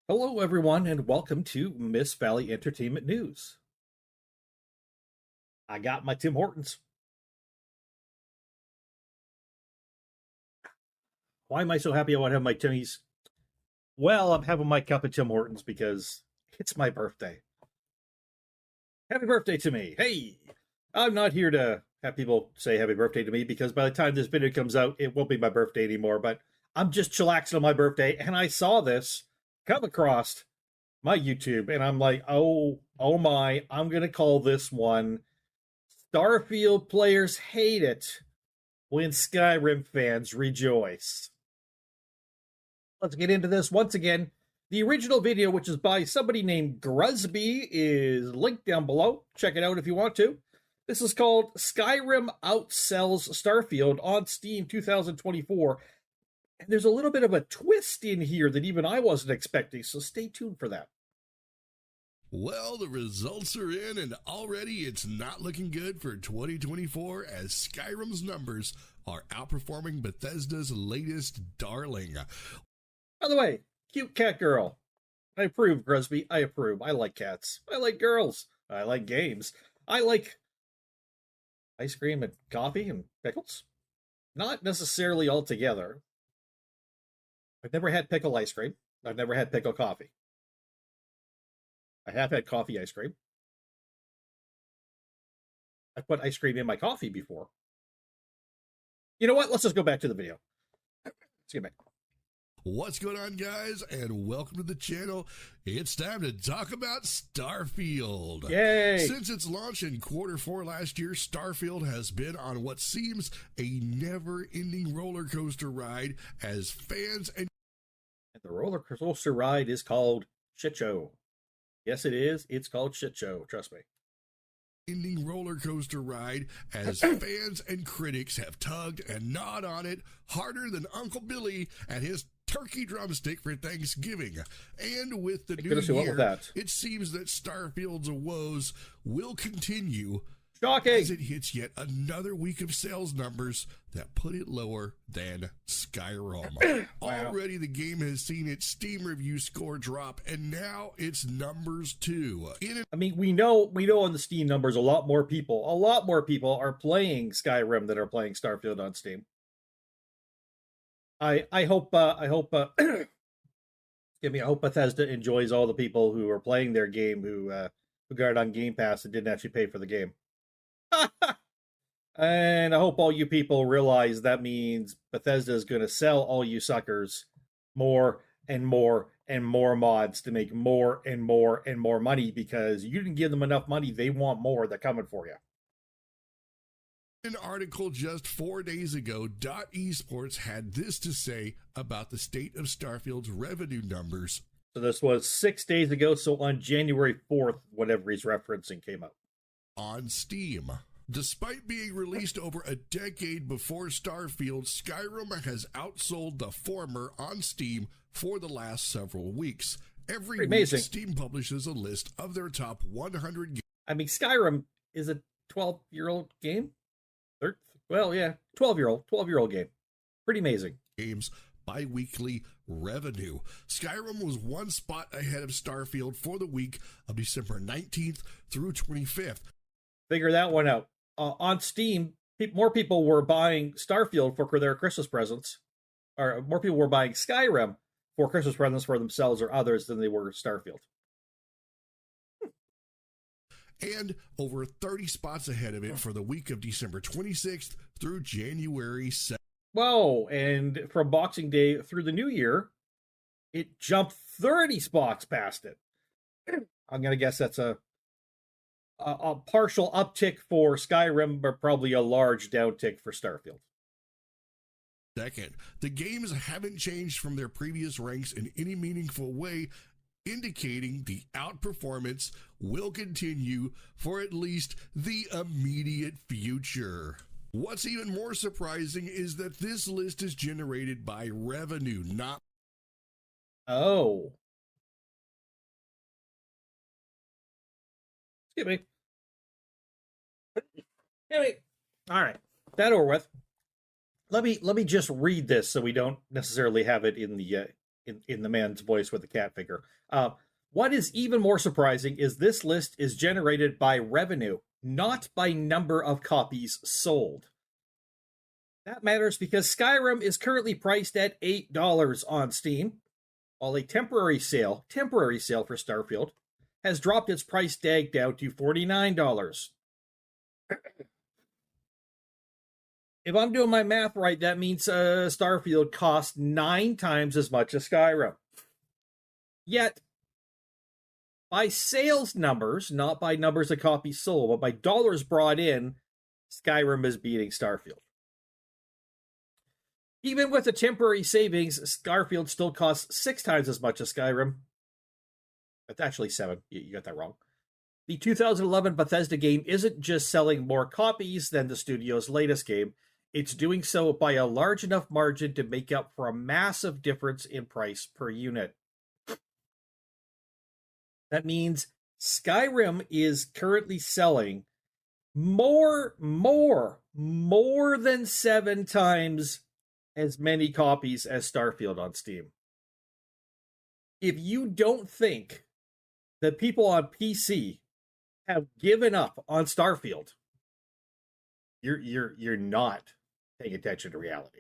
Hello, everyone, and welcome to Miss Valley Entertainment News. I got my Tim Hortons. Why am I so happy I want to have my Timmies? Well, I'm having my cup of Tim Hortons because it's my birthday. Happy birthday to me. Hey, I'm not here to have people say happy birthday to me because by the time this video comes out, it won't be my birthday anymore, but I'm just chillaxing on my birthday, and I saw this come across my YouTube, and I'm like, oh my, I'm going to call this one Starfield players hate it when Skyrim fans rejoice. Let's get into this once again. The original video, which is by somebody named Grusby, is linked down below. Check it out if you want to. This is called Skyrim Outsells Starfield on Steam 2024. And there's a little bit of a twist in here that even I wasn't expecting, so stay tuned for that. Well, the results are in, and already it's not looking good for 2024 as Skyrim's numbers are outperforming Bethesda's latest darling. By the way, cute cat girl. I approve, Grusby. I approve. I like cats. I like girls. I like games. I like ice cream and coffee and pickles. Not necessarily all together. I've never had pickle ice cream. I've never had pickle coffee. I have had coffee ice cream. I put ice cream in my coffee before. You know what? Let's just go back to the video. Let's get back. What's going on, guys, and welcome to the channel. It's time to talk about Starfield. Yay! Since its launch in Q4 last year, Starfield has been on what seems a never-ending roller coaster ride as fans and the roller coaster ride is called Shit Show. Yes, it is. It's called Shit Show. Trust me. Ending roller coaster ride as fans and critics have tugged and gnawed on it harder than Uncle Billy at his turkey drumstick for Thanksgiving. And with the new year, it seems that Starfield's woes will continue. Shocking! As it hits yet another week of sales numbers that put it lower than Skyrim. Wow. Already the game has seen its Steam review score drop, and now it's numbers too. I mean, we know on the Steam numbers a lot more people are playing Skyrim than are playing Starfield on Steam. I hope excuse me, I hope Bethesda enjoys all the people who are playing their game who got it on Game Pass and didn't actually pay for the game. And I hope all you people realize that means Bethesda is going to sell all you suckers more and more and more mods to make more and more and more money because you didn't give them enough money. They want more. They're coming for you. An article just 4 days ago, Esports had this to say about the state of Starfield's revenue numbers. So this was 6 days ago, so on January 4th, whatever he's referencing came out. On Steam. Despite being released over a decade before Starfield, Skyrim has outsold the former on Steam for the last several weeks. Every week, Steam publishes a list of their top 100 games. I mean, Skyrim is a 12-year-old game? Well, yeah, 12-year-old game. Pretty amazing. Games bi-weekly revenue. Skyrim was one spot ahead of Starfield for the week of December 19th through 25th. Figure that one out. On Steam, more people were buying Starfield for their Christmas presents, or more people were buying Skyrim for Christmas presents for themselves or others than they were Starfield. And over 30 spots ahead of it for the week of December 26th through January 7th. Whoa, and from Boxing Day through the New Year, it jumped 30 spots past it. I'm going to guess that's a partial uptick for Skyrim, but probably a large downtick for Starfield. Second, the games haven't changed from their previous ranks in any meaningful way, indicating the outperformance will continue for at least the immediate future. What's even more surprising is that this list is generated by revenue, not... Oh. Excuse me. Anyway, all right, that over with. Let me just read this so we don't necessarily have it in the in the man's voice with the cat figure. What is even more surprising is this list is generated by revenue, not by number of copies sold. That matters because Skyrim is currently priced at $8 on Steam, while a temporary sale for Starfield has dropped its price tag down to $49. If I'm doing my math right, that means Starfield costs 9 times as much as Skyrim. Yet, by sales numbers, not by numbers of copies sold, but by dollars brought in, Skyrim is beating Starfield. Even with the temporary savings, Starfield still costs 6 times as much as Skyrim. That's actually 7. You got that wrong. The 2011 Bethesda game isn't just selling more copies than the studio's latest game. It's doing so by a large enough margin to make up for a massive difference in price per unit. That means Skyrim is currently selling more than 7 times as many copies as Starfield on Steam. If you don't think that people on PC have given up on Starfield, you're not paying attention to reality.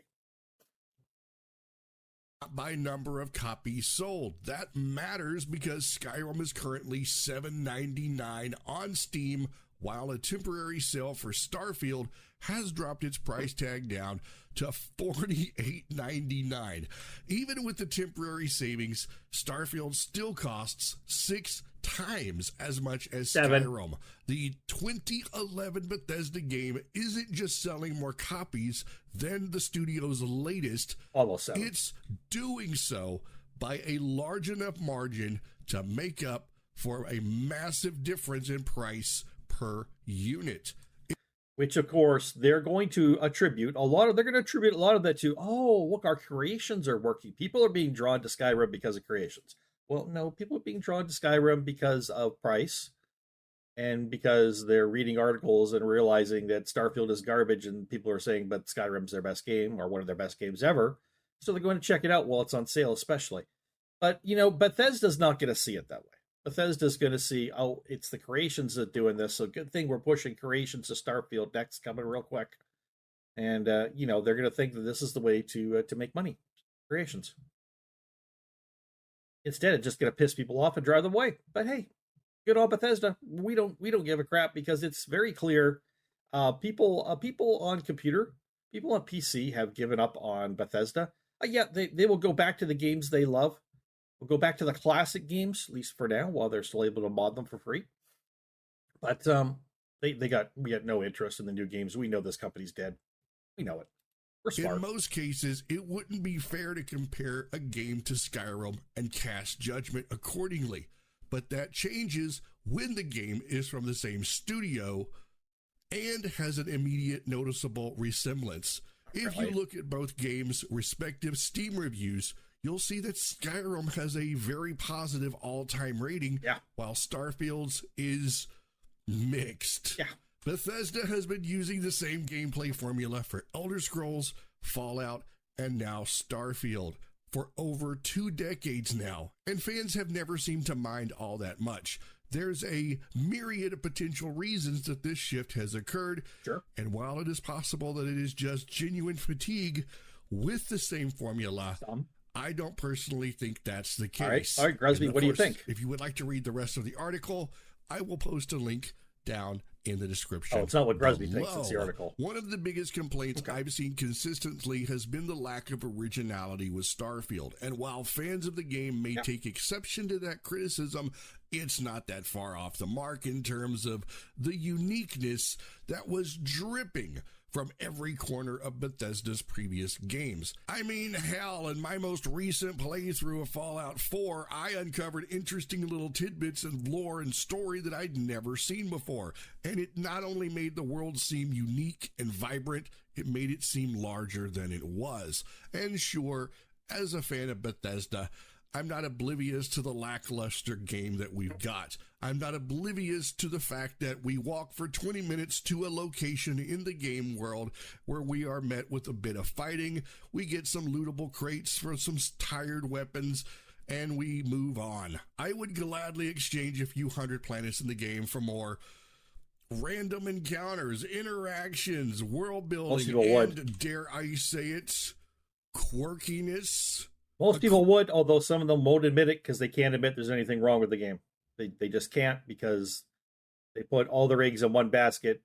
By number of copies sold. That matters because Skyrim is currently $7.99 on Steam, while a temporary sale for Starfield has dropped its price tag down to $48.99. Even with the temporary savings, Starfield still costs 6 times as much as 7. Skyrim. The 2011 Bethesda game isn't just selling more copies than the studio's latest. Almost 7. It's doing so by a large enough margin to make up for a massive difference in price per unit. Which, of course, they're going to attribute a lot of that to, oh, look, our creations are working. People are being drawn to Skyrim because of creations. Well, no, people are being drawn to Skyrim because of price and because they're reading articles and realizing that Starfield is garbage and people are saying, but Skyrim's their best game or one of their best games ever. So they're going to check it out while it's on sale, especially. But, Bethesda's not going to see it that way. Bethesda's going to see, oh, it's the creations that are doing this. So good thing we're pushing creations to Starfield next, coming real quick. And, they're going to think that this is the way to make money. Creations. Instead, it's just going to piss people off and drive them away. But hey, good on Bethesda. We don't give a crap because it's very clear. People on computer, people on PC have given up on Bethesda. Yeah, they will go back to the games they love. We'll go back to the classic games, at least for now, while they're still able to mod them for free. But we got no interest in the new games. We know this company's dead. We know it. We're smart. In most cases, it wouldn't be fair to compare a game to Skyrim and cast judgment accordingly. But that changes when the game is from the same studio and has an immediate noticeable resemblance. If you look at both games' respective Steam reviews, you'll see that Skyrim has a very positive all-time rating, while Starfield's is mixed. Yeah. Bethesda has been using the same gameplay formula for Elder Scrolls, Fallout, and now Starfield for over 2 decades now, and fans have never seemed to mind all that much. There's a myriad of potential reasons that this shift has occurred, sure. And while it is possible that it is just genuine fatigue with the same formula, I don't personally think that's the case. All right, Grusby, what do you think? If you would like to read the rest of the article, I will post a link down in the description. Oh, it's not what Grusby thinks, it's the article. One of the biggest complaints I've seen consistently has been the lack of originality with Starfield. And while fans of the game may take exception to that criticism, it's not that far off the mark in terms of the uniqueness that was dripping from every corner of Bethesda's previous games. I mean, hell, in my most recent playthrough of Fallout 4, I uncovered interesting little tidbits of lore and story that I'd never seen before. And it not only made the world seem unique and vibrant, it made it seem larger than it was. And sure, as a fan of Bethesda, I'm not oblivious to the lackluster game that we've got. I'm not oblivious to the fact that we walk for 20 minutes to a location in the game world where we are met with a bit of fighting. We get some lootable crates for some tired weapons, and we move on. I would gladly exchange a few hundred planets in the game for more random encounters, interactions, world building, and dare I say it, quirkiness. Most people would, although some of them won't admit it because they can't admit there's anything wrong with the game. They just can't because they put all their eggs in one basket,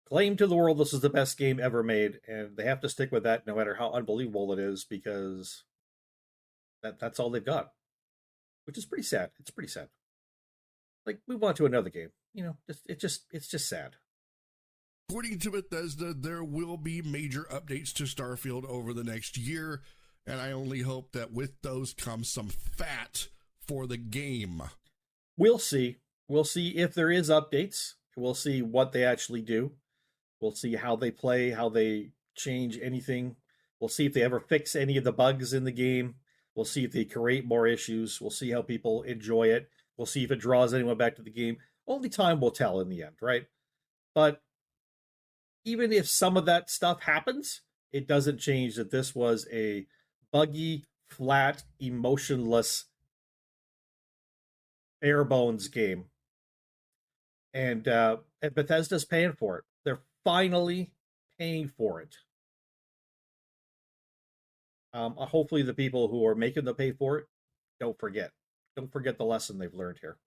claim to the world this is the best game ever made, and they have to stick with that no matter how unbelievable it is because that's all they've got, which is pretty sad. It's pretty sad. Like, move on to another game. You know, it's just sad. According to Bethesda, there will be major updates to Starfield over the next year. And I only hope that with those comes some fat for the game. We'll see. We'll see if there is updates. We'll see what they actually do. We'll see how they play, how they change anything. We'll see if they ever fix any of the bugs in the game. We'll see if they create more issues. We'll see how people enjoy it. We'll see if it draws anyone back to the game. Only time will tell in the end, right? But even if some of that stuff happens, it doesn't change that this was a buggy, flat, emotionless, bare bones game. And Bethesda's paying for it. They're finally paying for it. Hopefully the people who are making them pay for it don't forget. Don't forget the lesson they've learned here.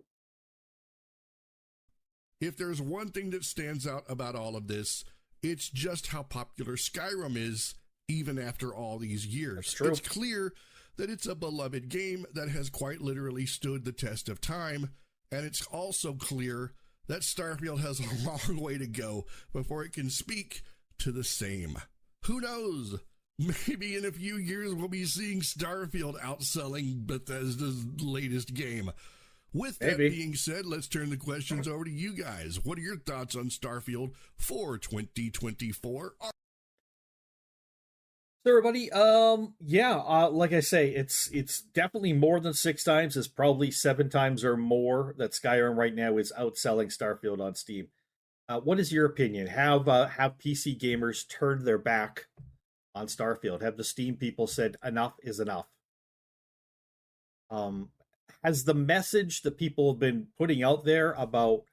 If there's one thing that stands out about all of this, it's just how popular Skyrim is, even after all these years. It's clear that it's a beloved game that has quite literally stood the test of time, and it's also clear that Starfield has a long way to go before it can speak to the same. Who knows? Maybe in a few years we'll be seeing Starfield outselling Bethesda's latest game. With that being said, let's turn the questions over to you guys. What are your thoughts on Starfield for 2024? So everybody, like I say, it's definitely more than 6 times. It's probably 7 times or more that Skyrim right now is outselling Starfield on Steam. What is your opinion? Have PC gamers turned their back on Starfield? Have the Steam people said enough is enough? Has the message that people have been putting out there about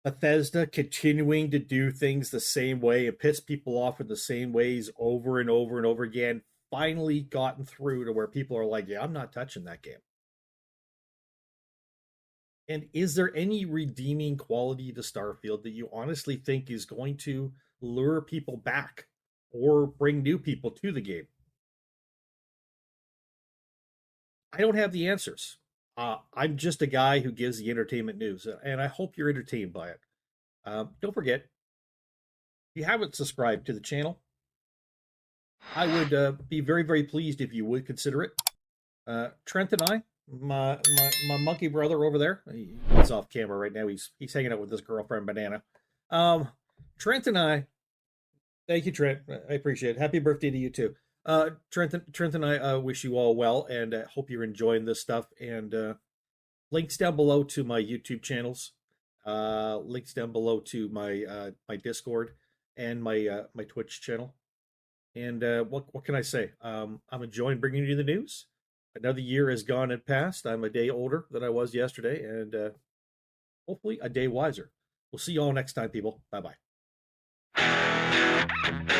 Bethesda continuing to do things the same way and piss people off in the same ways over and over and over again finally gotten through to where people are like, yeah, I'm not touching that game? And is there any redeeming quality to Starfield that you honestly think is going to lure people back or bring new people to the game? I don't have the answers. I'm just a guy who gives the entertainment news, and I hope you're entertained by it. Don't forget, if you haven't subscribed to the channel, I would be very, very pleased if you would consider it. Trent and I, my monkey brother over there, he's off camera right now. He's hanging out with his girlfriend Banana. Trent and I, thank you, Trent. I appreciate it. Happy birthday to you too. Trent and I wish you all well, and hope you're enjoying this stuff. And links down below to my YouTube channels, links down below to my my Discord and my my Twitch channel. And what can I say? I'm enjoying bringing you the news. Another year has gone and passed. I'm a day older than I was yesterday, and hopefully a day wiser. We'll see you all next time, people. Bye bye.